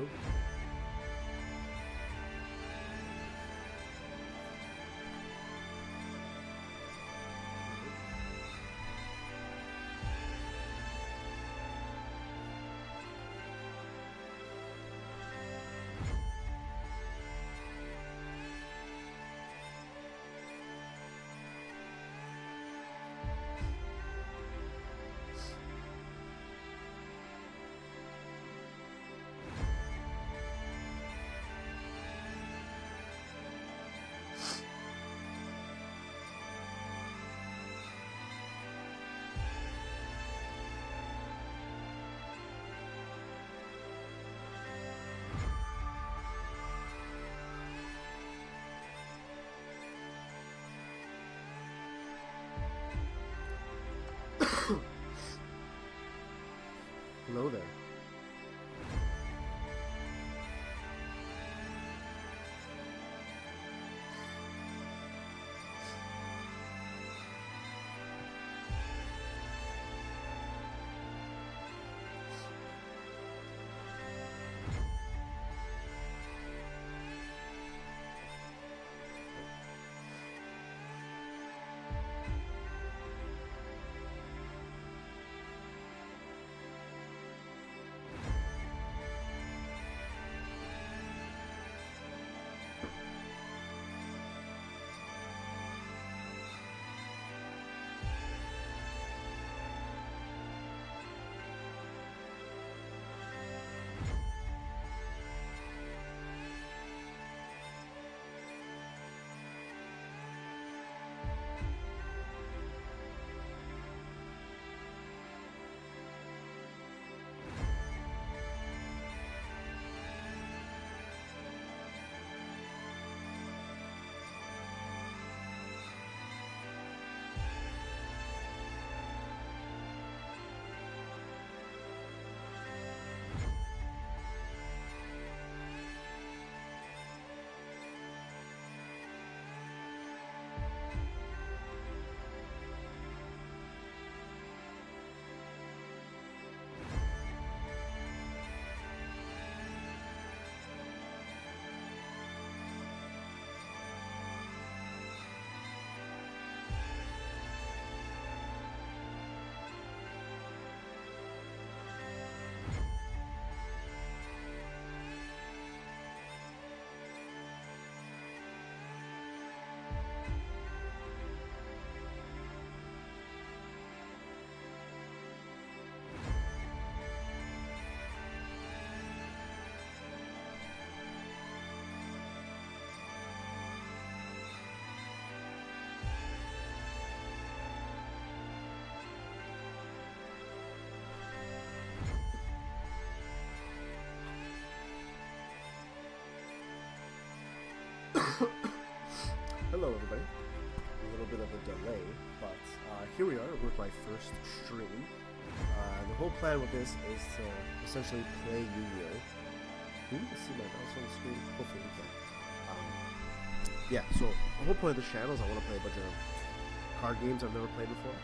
Hello. Hello there. Hello everybody. A little bit of a delay, but here we are with my first stream. The whole plan with this is to essentially play Yu-Gi-Oh! Can you see my mouse on the screen? Hopefully we can. Yeah, so the whole point of this channel is I want to play a bunch of card games I've never played before.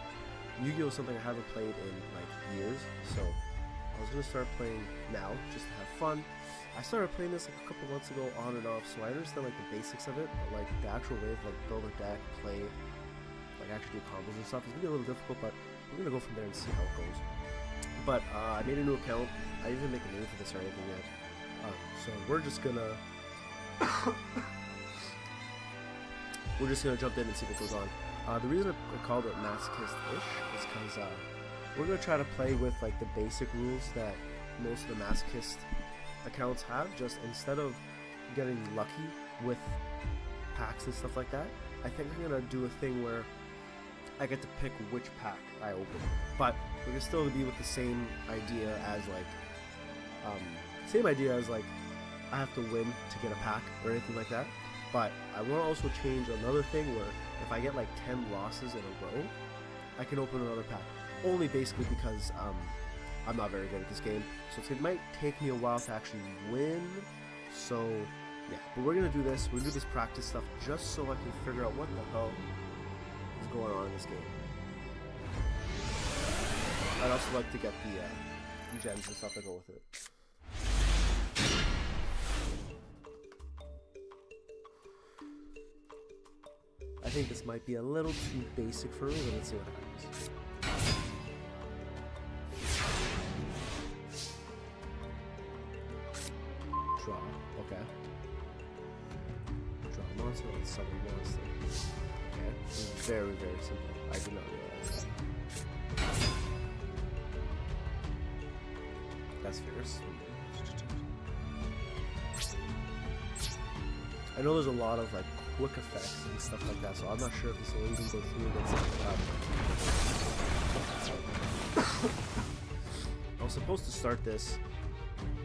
Yu-Gi-Oh! Is something I haven't played in like years, so I was going to start playing now just to have fun. I started playing this like a couple months ago on and off, so I understand like the basics of it, but like the actual way of like build a deck, play, like actually do combos and stuff is gonna be a little difficult, but we're gonna go from there and see how it goes. But I made a new account. I didn't even make a name for this or anything yet. So we're just gonna jump in and see what goes on. The reason I called it Masochist-ish is because we're gonna try to play with like the basic rules that most of the Masochist accounts have, just instead of getting lucky with packs and stuff like that. I think I'm gonna do a thing where I get to pick which pack I open, but we're gonna still be with the same idea as like I have to win to get a pack or anything like that. But I want to also change another thing where if I get like 10 losses in a row, I can open another pack, only basically because I'm not very good at this game, so it might take me a while to actually win. So yeah, but we're gonna do this. We're gonna do this practice stuff just so I can figure out what the hell is going on in this game. I'd also like to get the gems and stuff that go with it. think this might be a little too basic for me, but let's see what happens. Draw, okay. Draw a monster, let's summon a monster. Okay, this is very, very simple. I did not realize that. That's fierce. I know there's a lot of like quick effects and stuff like that, so I'm not sure if this will even go through against it. I was supposed to start this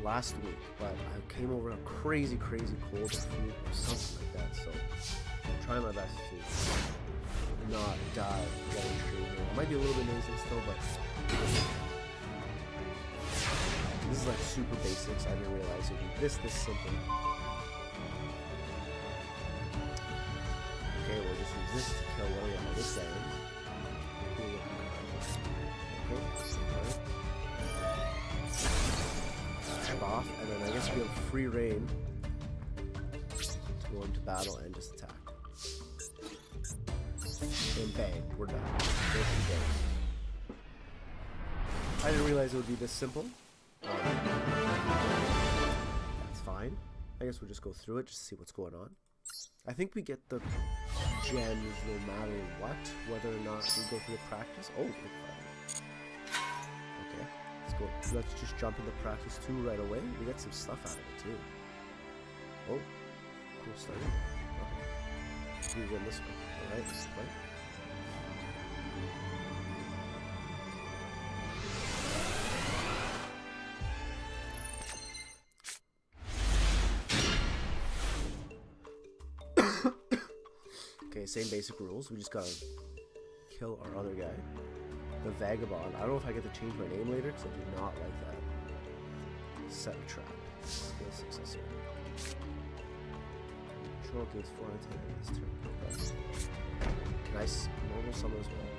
last week, but I came over a crazy cold or flu or something like that, so I'm trying my best to not die while streaming. I might be a little bit nasal still, but this is like super basics. I didn't realize it would be this simple. Okay, we'll just use this to kill one of this guy. Chop off, and then I guess we have free reign to go into battle and just attack. And bang, we're done. There she goes. I didn't realize it would be this simple. That's fine. I guess we'll just go through it just to see what's going on. I think we get the gems no matter what, whether or not we go through the practice. Oh, okay, let's go. Let's just jump into practice 2 right away. We get some stuff out of it too. Oh, cool start. Okay, we win this one. All right, this is right. Okay, same basic rules. We just gotta kill our other guy, the Vagabond. I don't know if I get to change my name later because I do not like that. Set a trap. Skill successor. Control gains 4 out of 10 in this turn. Okay. Can I normal summon as well?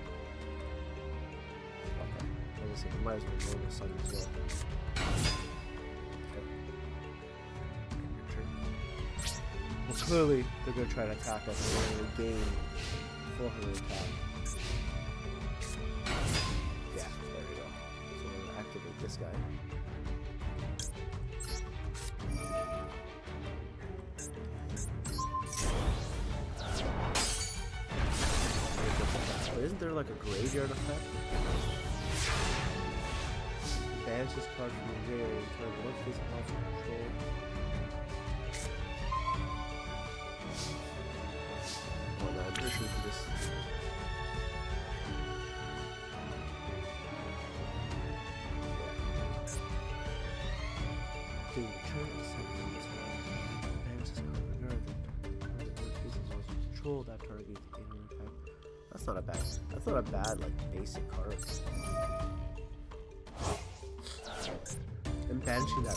Okay. I was gonna say, we might as well normal summon as well. Well, clearly, they're going to try to attack us and we're going to gain 400 attack. Yeah, there we go. So we're going to activate this guy. Oh, isn't there like a graveyard effect? Banish this card from the graveyard and turn one face off control. I'm pretty sure we can just... Dude, return to something as well. Banish this card regard the control that target gains 800 attack. That's not a bad like basic card. And banishing that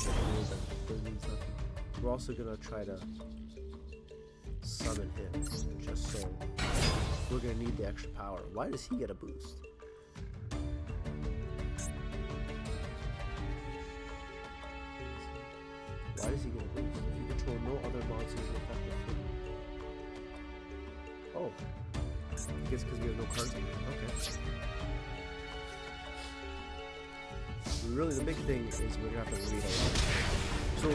doesn't mean nothing. We're also gonna try to summon him, just so we're gonna need the extra power. Why does he get a boost? Why does he get a boost? You control no other monsters effectively. Oh, I guess because we have no cards in here. Okay. Really, the big thing is we're gonna have to read a lot. So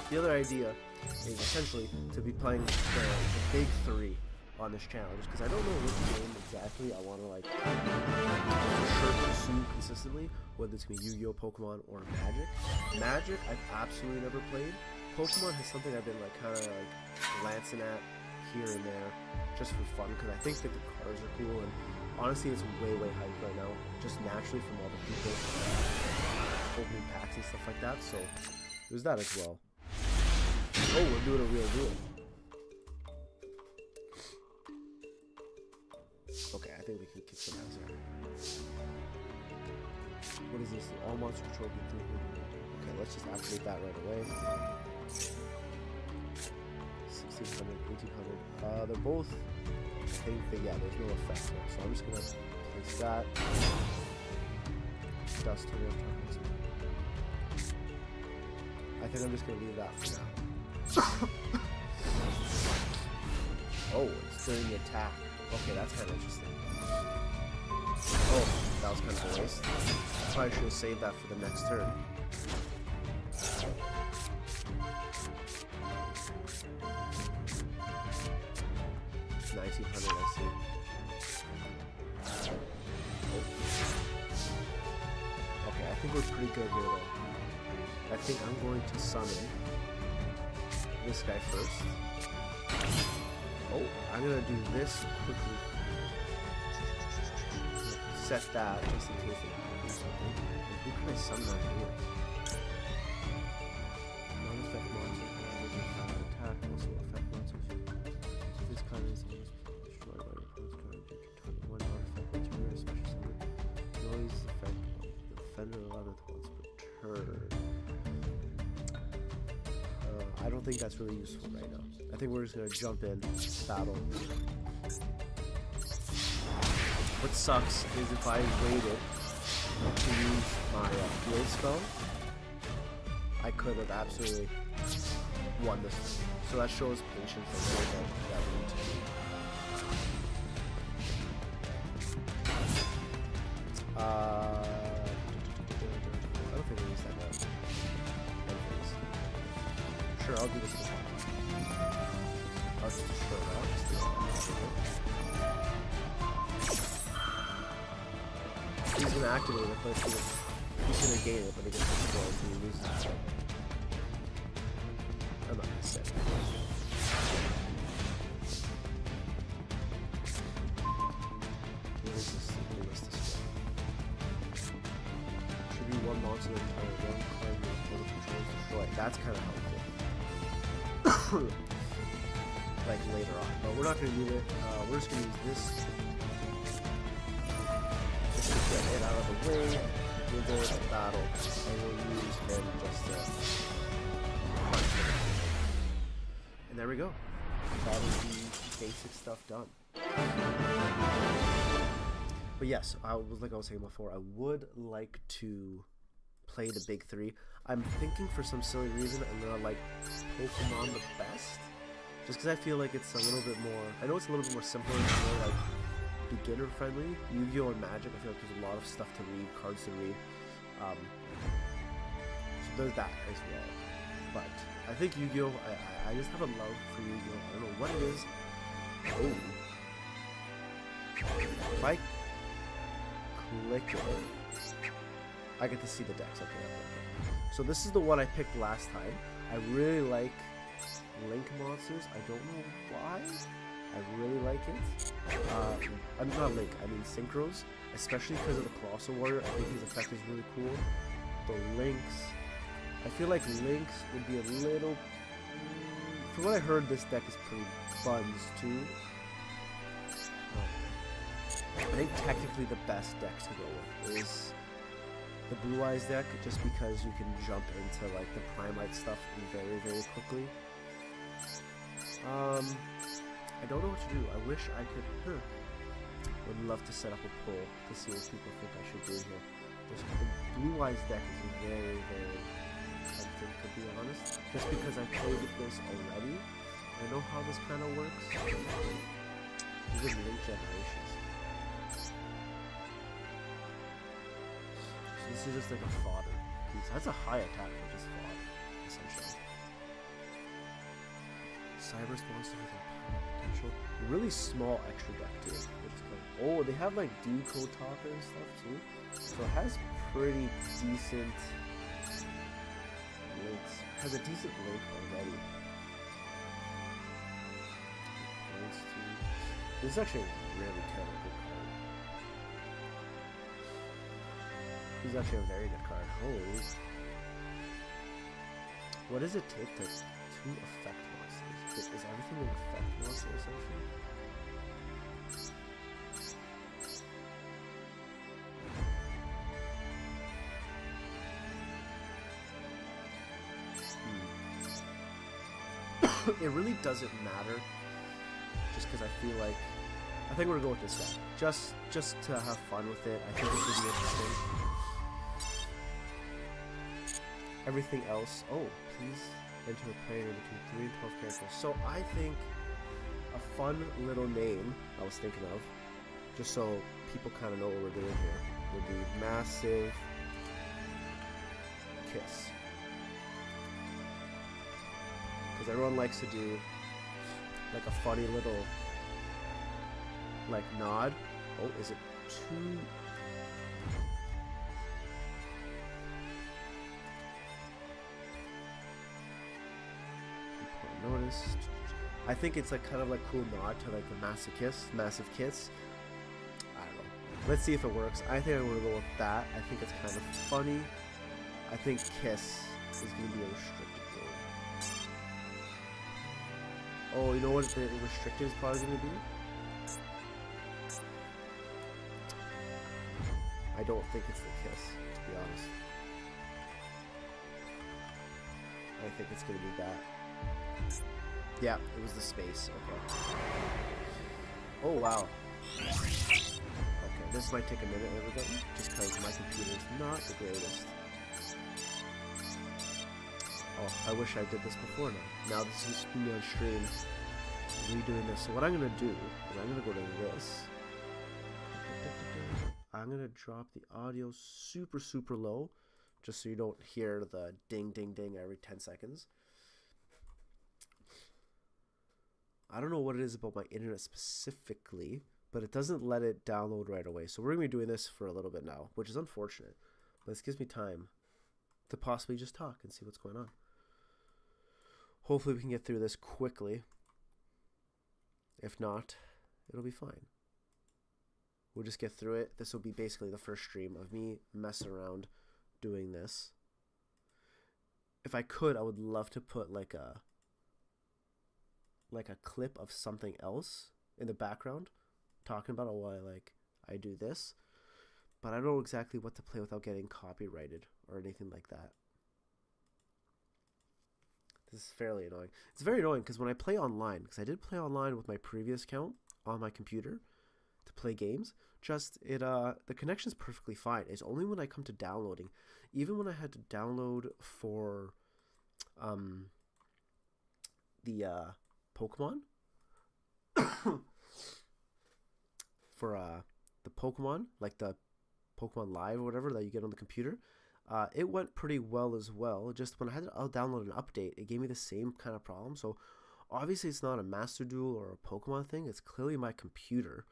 the other idea is essentially to be playing the big 3 on this channel, just because I don't know which game exactly I want to like for sure pursue consistently, whether it's gonna be Yu-Gi-Oh, Pokemon, or Magic. Magic I've absolutely never played. Pokemon has something I've been like kind of like glancing at here and there just for fun, because I think that the cards are cool, and honestly it's way hyped right now, just naturally from all the people opening packs and stuff like that. So there's that as well. Oh, we're doing a real duel. Okay, I think we can kick some ass here. What is this? All monster control get 300. Okay, let's just activate that right away. 1600, 1800. They're both same thing. Yeah, there's no effect there. So I'm just gonna place that. Dust to the I think I'm just gonna leave that for now. Oh, it's during the attack. Okay, that's kind of interesting. Oh, that was kind of a waste. Probably should have saved that for the next turn. 1900, I see. Oh. Okay, I think we're pretty good here though. I think I'm going to summon this guy first. Oh, I'm gonna do this quickly. Set that just in case they do something. Who can I summon out here? Non-effect monster attack, also effect monsters. So this card is destroyed by your opponent's card. You can target one non-effect material, special summon. Noise effect on the defender 11th once per turn. I don't think that's really useful right now. I think we're just gonna jump in, battle. What sucks is if I waited to use my field spell, I could have absolutely won this one. So that shows patience and that we need to do. I don't think I use that now. Sure, I'll do this one. I'll just destroy that. He's gonna activate it, but he's gonna gain it, but he gets destroyed, so he loses it. I'm not gonna set it. What is this? What is this one? Should be one monster that entire one card your opponent controls destroyed. That's kind of helpful. Like later on, but we're not gonna do it. We're just gonna use this. Just to get it out of the way. We'll go into battle, and we'll use him just to punch him. And there we go. That is the basic stuff done. But yes, like I was saying before, I would like to play the big three. I'm thinking for some silly reason I'm gonna like Pokemon the best. Just because I feel like it's a little bit more, I know it's a little bit more simpler and more like beginner friendly. Yu-Gi-Oh! And Magic, I feel like there's a lot of stuff to read, cards to read. So there's that as well. But I think Yu-Gi-Oh! I just have a love for Yu-Gi-Oh! I don't know what it is. Oh. If I click it, I get to see the decks. Okay. So this is the one I picked last time. I really like Link monsters. I don't know why. I really like it. I'm not Link, I mean Synchros, especially because of the Colossal Warrior. I think his effect is really cool. The Lynx, I feel like Lynx would be a little. From what I heard, this deck is pretty buns too. I think technically the best deck to go with is the Blue Eyes deck, just because you can jump into like the Primite stuff very, very quickly. I don't know what to do. I wish I could. Would love to set up a poll to see what people think I should do here. The Blue Eyes deck is very, very tempting, to be honest. Just because I played with this already, I know how this kind of works. Even Link Generations. So this is just like a fodder piece. That's a high attack for just fodder, essentially. Cyber's monster with a potential. Really small extra deck too. Which is cool. Oh, they have like Decode Talker and stuff too. So it has pretty decent links. Has a decent link already. This is actually a really kind of good card. This is actually a very good card. Holy. What does it take to affect monsters? Is everything an effect monster essentially? It really doesn't matter, just because I feel like I think we're gonna go with this guy, just to have fun with it. I think it should be interesting. Everything else, oh, please enter a player between 3 and 12 characters. So I think a fun little name I was thinking of, just so people kind of know what we're doing here, would be Massive Kiss. Because everyone likes to do like a funny little like nod. Oh, is it too... Noticed. I think it's like kind of like cool nod to like the Massive Kiss. I don't know. Let's see if it works. I think I'm gonna go with that. I think it's kind of funny. I think Kiss is gonna be a restricted game. Oh, you know what the restricted is probably gonna be? I don't think it's the Kiss, to be honest. I think it's gonna be that. Yeah, it was the space. Okay. Oh, wow. Okay, this might take a minute, everybody, just because my computer is not the greatest. Oh, I wish I did this before now. Now this is me on stream, redoing this. So what I'm going to do is I'm going to go to this. I'm going to drop the audio super, super low, just so you don't hear the ding, ding, ding every 10 seconds. I don't know what it is about my internet specifically, but it doesn't let it download right away. So we're going to be doing this for a little bit now, which is unfortunate. But this gives me time to possibly just talk and see what's going on. Hopefully we can get through this quickly. If not, it'll be fine. We'll just get through it. This will be basically the first stream of me messing around doing this. If I could, I would love to put like a clip of something else in the background talking about why I do this, but I don't know exactly what to play without getting copyrighted or anything like that. This is fairly annoying. It's very annoying because when I play online, because I did play online with my previous account on my computer to play games, just the connection's perfectly fine. It's only when I come to downloading, even when I had to download for the Pokemon for the Pokemon, like the Pokemon Live or whatever that you get on the computer, it went pretty well as well. Just when I had to download an update, it gave me the same kind of problem. So obviously it's not a Master Duel or a Pokemon thing. It's clearly my computer,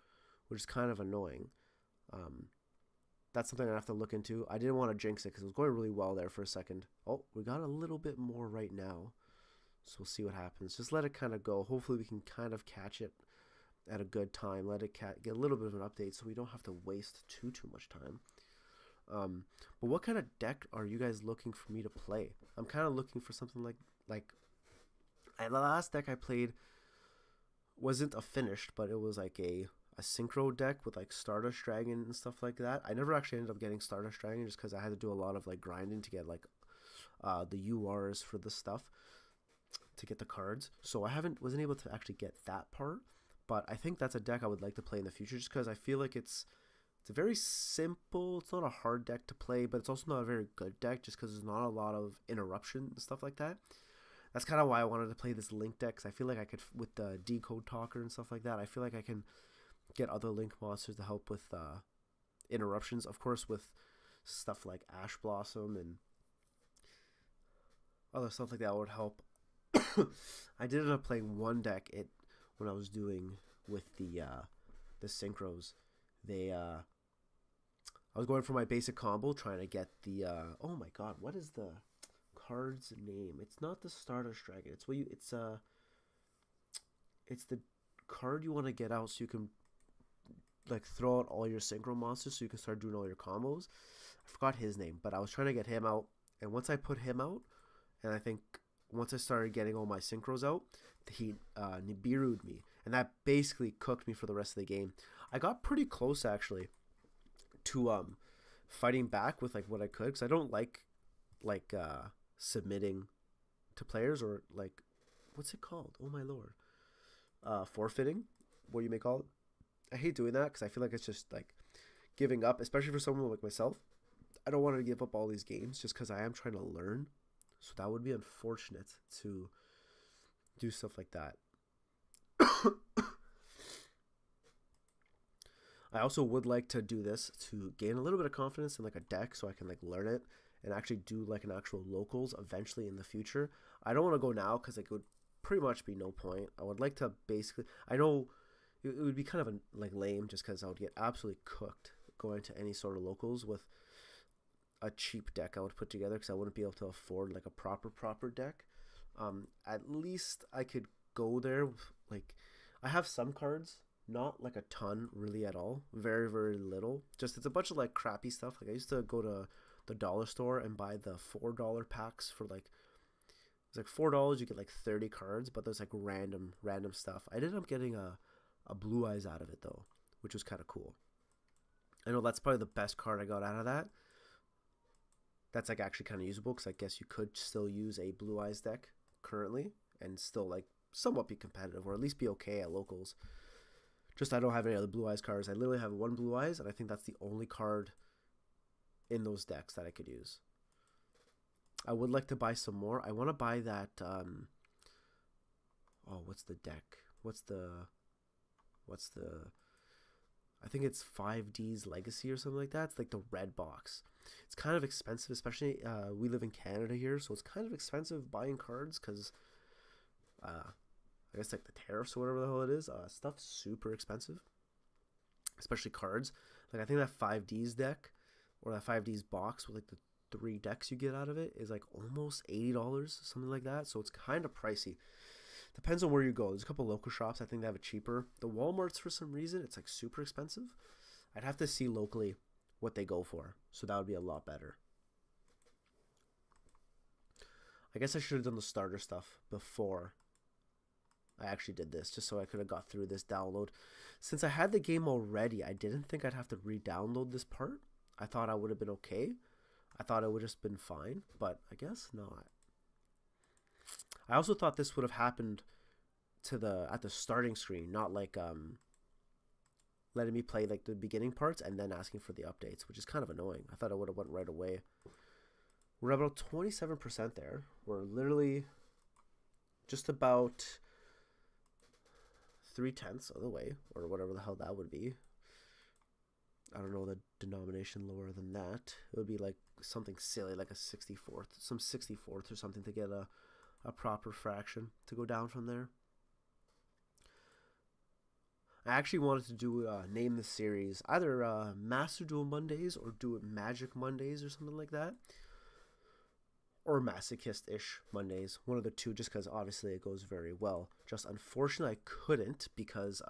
which is kind of annoying. That's something I have to look into. I didn't want to jinx it because it was going really well there for a second. Oh, we got a little bit more right now. So we'll see what happens. Just let it kind of go. Hopefully we can kind of catch it at a good time. Let it get a little bit of an update so we don't have to waste too much time. But what kind of deck are you guys looking for me to play? I'm kind of looking for something like the last deck I played wasn't a finished, but it was like a synchro deck with like Stardust Dragon and stuff like that. I never actually ended up getting Stardust Dragon just because I had to do a lot of like grinding to get like the URs for the stuff, to get the cards. So I wasn't able to actually get that part, but I think that's a deck I would like to play in the future just because I feel like it's a very simple, it's not a hard deck to play, but it's also not a very good deck just because there's not a lot of interruption and stuff like that. That's kind of why I wanted to play this Link deck, because I feel like I could, with the Decode Talker and stuff like that, I feel like I can get other Link monsters to help with interruptions. Of course, with stuff like Ash Blossom and other stuff like that would help. I did end up playing one deck when I was doing with the synchros. I was going for my basic combo trying to get the oh my god, what is the card's name? It's not the Stardust Dragon. It's the card you want to get out so you can like throw out all your synchro monsters so you can start doing all your combos. I forgot his name, but I was trying to get him out, and once I put him out, and I think once I started getting all my synchros out, he Nibiru'd me, and that basically cooked me for the rest of the game. I got pretty close actually to fighting back with like what I could, because I don't like submitting to players, or like, what's it called? Oh my lord, forfeiting, what you may call it. I hate doing that because I feel like it's just like giving up, especially for someone like myself. I don't want to give up all these games just because I am trying to learn. So that would be unfortunate to do stuff like that. I also would like to do this to gain a little bit of confidence in like a deck so I can like learn it and actually do like an actual locals eventually in the future. I don't want to go now because it would pretty much be no point. I would like to basically, I know it would be kind of like lame just because I would get absolutely cooked going to any sort of locals with a cheap deck I would put together because I wouldn't be able to afford like a proper deck. At least I could go there like I have some cards, not like a ton really at all, very little. Just it's a bunch of like crappy stuff. Like I used to go to the dollar store and buy the $4 packs for like it's like $4 you get like 30 cards, but there's like random stuff. I ended up getting a Blue Eyes out of it though, which was kind of cool. I know that's probably the best card I got out of that. That's like actually kind of usable because I guess you could still use a Blue Eyes deck currently and still like somewhat be competitive or at least be okay at locals. Just I don't have any other Blue Eyes cards. I literally have one Blue Eyes, and I think that's the only card in those decks that I could use. I would like to buy some more. I want to buy that. Oh, what's the deck? What's the? I think it's 5D's Legacy or something like that. It's like the red box. It's kind of expensive, especially we live in Canada here, so it's kind of expensive buying cards because I guess like the tariffs or whatever the hell it is. Stuff's super expensive, especially cards. Like I think that 5D's deck or that 5D's box with like the 3 decks you get out of it is like almost $80, something like that. So it's kind of pricey. Depends on where you go. There's a couple local shops I think they have it cheaper. The Walmarts for some reason it's like super expensive. I'd have to see locally what they go for. So that would be a lot better. I guess I should have done the starter stuff before I actually did this, just so I could have got through this download. Since I had the game already, I didn't think I'd have to re-download this part. I thought I would have been okay. I thought it would have just been fine, but I guess not. I also thought this would have happened at the starting screen, not like letting me play like the beginning parts and then asking for the updates, which is kind of annoying. I thought it would have went right away. We're about 27% there. We're literally just about 3/10 of the way, or whatever the hell that would be. I don't know the denomination lower than that. It would be like something silly, like a 64th, some 64th or something to get a proper fraction to go down from there. I actually wanted to do name the series either Master Duel Mondays or do it Magic Mondays or something like that, or Masochist-ish Mondays, one of the two, just because obviously it goes very well. Just unfortunately I couldn't because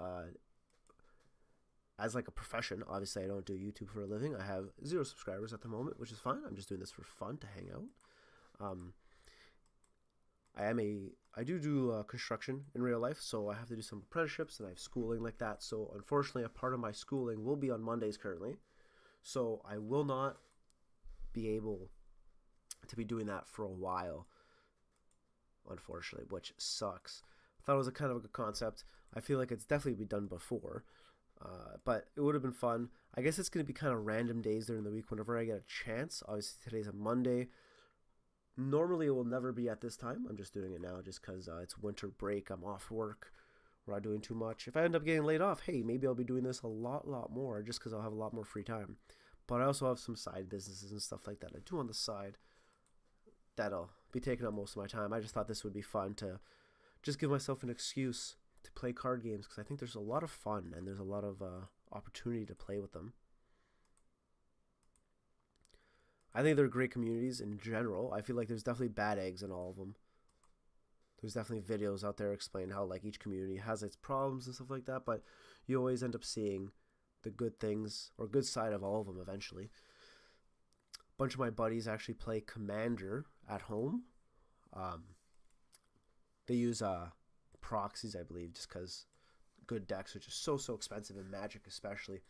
as like a profession, obviously I don't do YouTube for a living. I have 0 subscribers at the moment, which is fine. I'm just doing this for fun to hang out. I do construction in real life, so I have to do some apprenticeships and I have schooling like that. So unfortunately, a part of my schooling will be on Mondays currently, so I will not be able to be doing that for a while, unfortunately, which sucks. I thought it was a kind of a good concept. I feel like it's definitely been done before, but it would have been fun. I guess it's going to be kind of random days during the week whenever I get a chance. Obviously, today's a Monday. Normally, it will never be at this time. I'm just doing it now just because it's winter break. I'm off work. We're not doing too much. If I end up getting laid off, hey, maybe I'll be doing this a lot more just because I'll have a lot more free time. But I also have some side businesses and stuff like that I do on the side that'll be taking up most of my time. I just thought this would be fun to just give myself an excuse to play card games because I think there's a lot of fun and there's a lot of opportunity to play with them. I think they're great communities in general. I feel like there's definitely bad eggs in all of them. There's definitely videos out there explaining how like each community has its problems and stuff like that, but you always end up seeing the good things or good side of all of them eventually. A bunch of my buddies actually play Commander at home. They use proxies, I believe, just because good decks are just so expensive in Magic especially.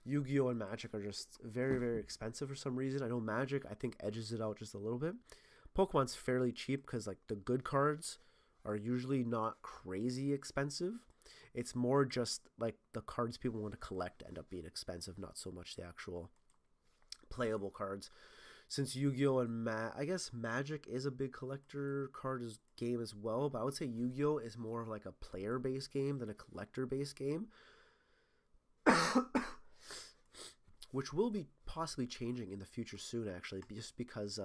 Yu-Gi-Oh! And Magic are just very expensive for some reason. I know Magic, I think, edges it out just a little bit. Pokemon's fairly cheap because like the good cards are usually not crazy expensive. It's more just like the cards people want to collect end up being expensive, not so much the actual playable cards. since Yu-Gi-Oh and I guess Magic is a big collector card game as well, but I would say Yu-Gi-Oh is more of like a player-based game than a collector-based game, which will be possibly changing in the future soon, actually, just because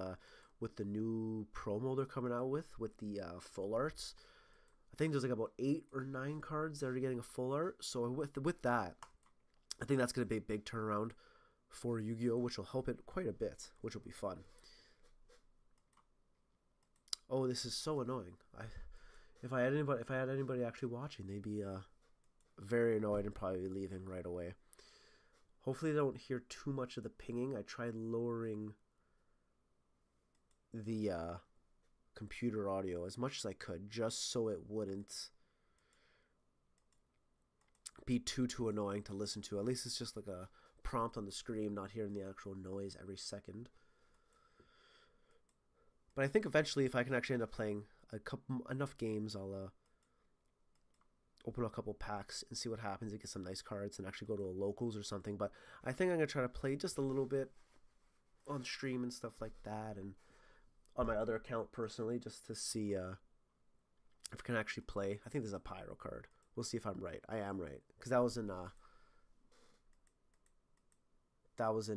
with the new promo they're coming out with the full arts, I think there's like about 8 or 9 cards that are getting a full art. So with that, I think that's going to be a big turnaround for Yu-Gi-Oh, which will help it quite a bit, which will be fun. Oh, this is so annoying. If I had anybody actually watching, they'd be very annoyed and probably be leaving right away. Hopefully they don't hear too much of the pinging. I tried lowering the computer audio as much as I could, just so it wouldn't be too annoying to listen to. At least it's just like a prompt on the screen, not hearing the actual noise every second. But I think eventually, if I can actually end up playing enough games, I'll open a couple packs and see what happens and get some nice cards and actually go to a locals or something. But I think I'm gonna try to play just a little bit on stream and stuff like that, and on my other account personally, just to see if I can actually play. I think there's a pyro card. We'll see if I'm right. I am right, because that was in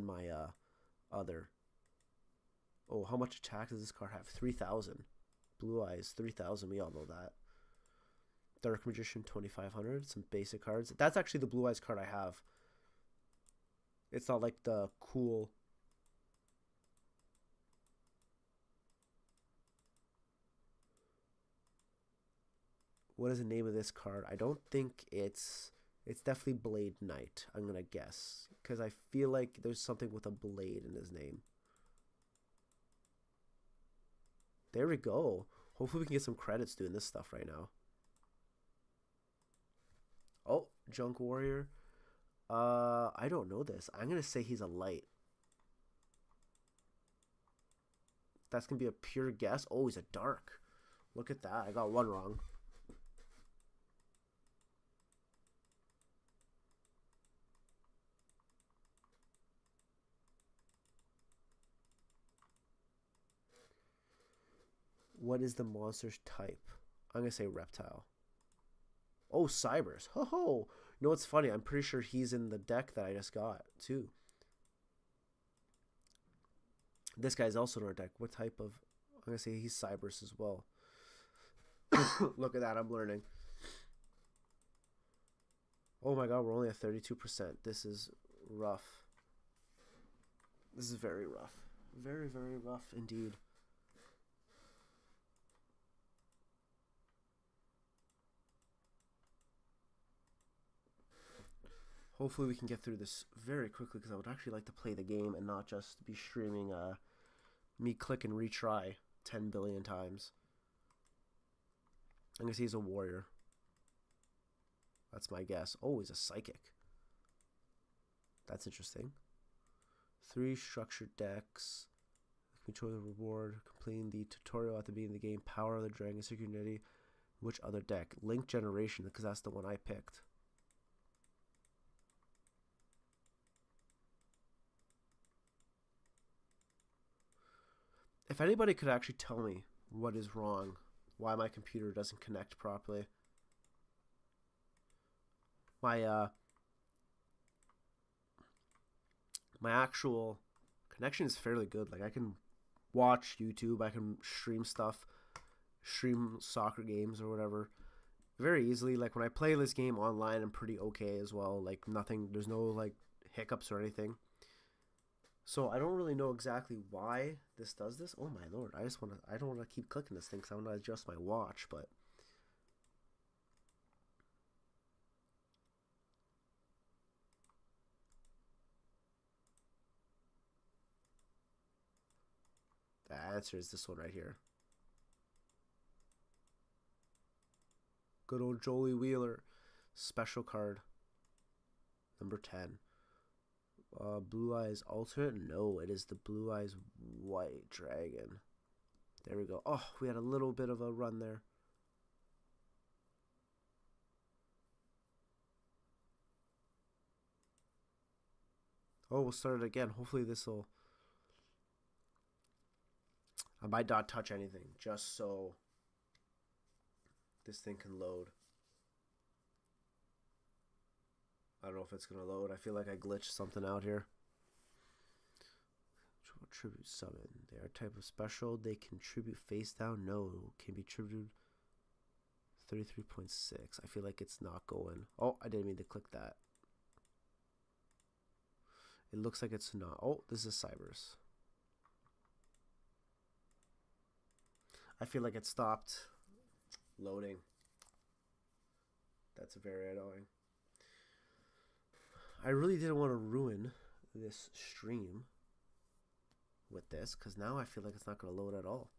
my other. Oh, how much attack does this card have? 3,000. Blue Eyes, 3,000. We all know that. Dark Magician, 2,500. Some basic cards. That's actually the Blue Eyes card I have. It's not like the cool. What is the name of this card? I don't think it's definitely Blade Knight, I'm gonna guess, because I feel like there's something with a blade in his name. There we go. Hopefully we can get some credits doing this stuff right now. Oh, Junk Warrior. I don't know this. I'm gonna say he's a light. That's gonna be a pure guess. Oh, he's a dark. Look at that. I got one wrong. What is the monster's type? I'm gonna say reptile. Oh, Cybers. Ho ho. You know what's funny? I'm pretty sure he's in the deck that I just got too. This guy's also in our deck. What type of? I'm gonna say he's Cybers as well. Look at that. I'm learning. Oh my god, we're only at 32%. This is rough. This is very rough. Very, very rough indeed. Hopefully we can get through this very quickly, because I would actually like to play the game and not just be streaming me click and retry 10 billion times. I'm going to say he's a warrior. That's my guess. Oh, he's a psychic. That's interesting. 3 structured decks. Control the reward. Completing the tutorial at the beginning of the game. Power of the Dragon. Security. Which other deck? Link Generation, because that's the one I picked. If anybody could actually tell me what is wrong, why my computer doesn't connect properly. My actual connection is fairly good. Like, I can watch YouTube, I can stream stuff, stream soccer games or whatever very easily. Like, when I play this game online, I'm pretty okay as well. Like, nothing, there's no like hiccups or anything. So I don't really know exactly why this does this. Oh my lord, I don't want to keep clicking this thing because I want to adjust my watch, but the answer is this one right here. Good old Jolie Wheeler. Special card. Number 10. Blue Eyes alternate? No, it is the Blue Eyes White Dragon. There we go. Oh, we had a little bit of a run there. Oh, we'll start it again. Hopefully this will I might not touch anything just so this thing can load. I don't know if it's going to load. I feel like I glitched something out here. Tribute summon. They are a type of special. They contribute face down. No. Can be tributed 33.6. I feel like it's not going. Oh, I didn't mean to click that. It looks like it's not. Oh, this is Cybers. I feel like it stopped loading. That's very annoying. I really didn't want to ruin this stream with this, because now I feel like it's not going to load at all.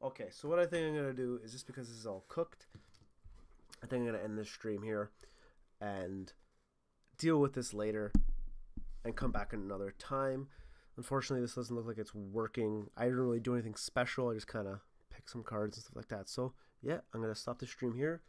Okay, so what I think I'm going to do is, just because this is all cooked, I think I'm going to end this stream here and deal with this later and come back another time. Unfortunately, this doesn't look like it's working. I didn't really do anything special. I just kind of picked some cards and stuff like that. So, yeah, I'm going to stop the stream here.